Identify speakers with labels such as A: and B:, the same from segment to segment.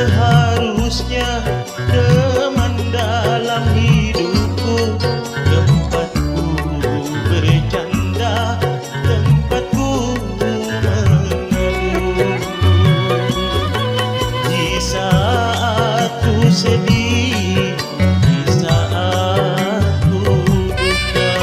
A: seharusnya teman dalam hidupku, tempatku bercanda, tempatku mengeluh. Di saat ku sedih, di saat ku duka,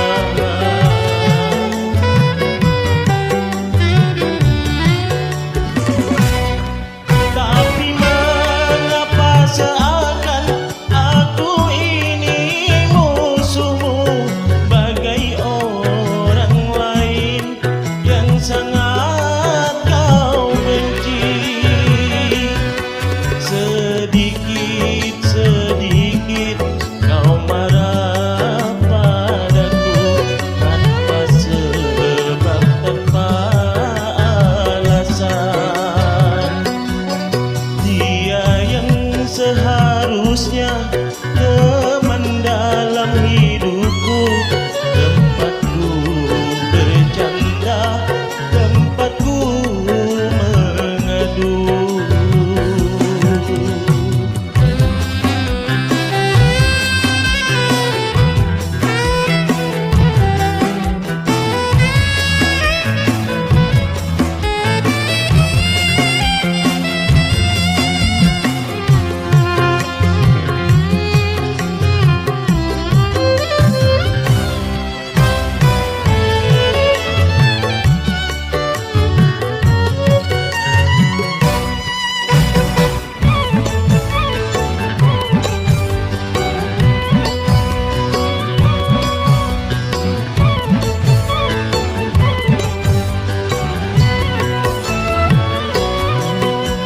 A: tapi mengapa seakan aku ini musuhmu, bagai orang lain yang sangat kau benci. Sedikit-sedikit kau marah padaku tanpa sebab, tanpa alasan. Dia yang seharusnya teman dalam hidupku, tempatku bercanda, tempatku mengadu.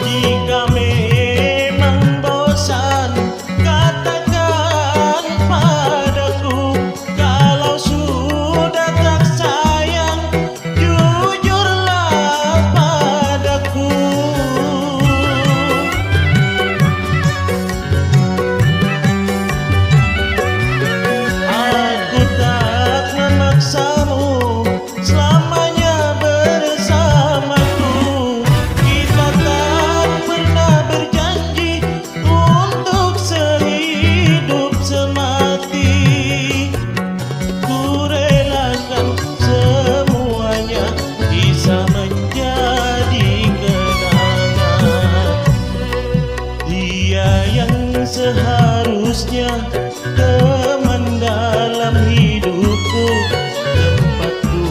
A: Jika memang bosan, katakan padaku. Kalau sudah tak sayang, jujurlah padaku. Aku tak memaksamu selamanya bersamaku. Kita tak pernah berjanji untuk sehidup semati. Ku relakan semuanya bisa menjadi kenangan. Dia yang seharusnya teman dalam hidupku, tempatku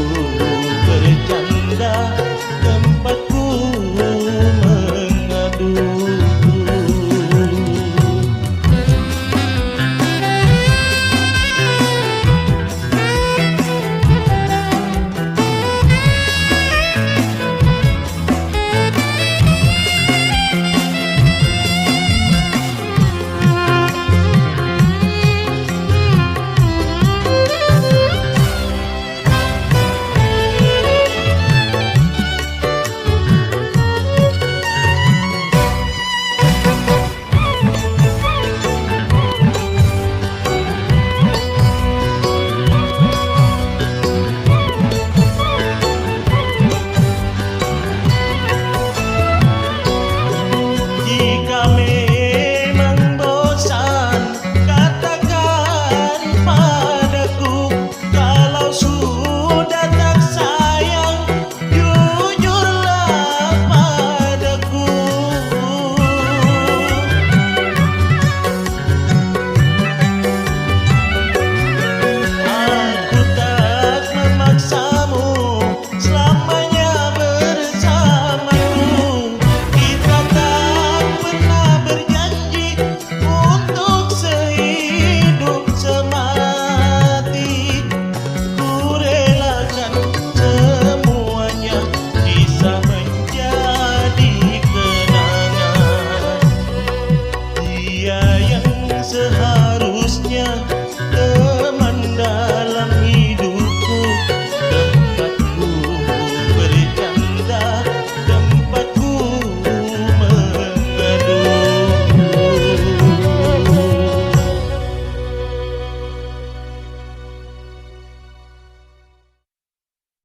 A: bercanda, tempatku mengadu. Jika memang bosan, katakan padaku. Kalau sudah tak sayang, jujurlah padaku. Aku tak memaksamu selamanya bersamaku. Kita tak pernah berjanji untuk sehidup semati. Ku relakan semuanya bisa menjadi kenangan. Dia yang seharusnya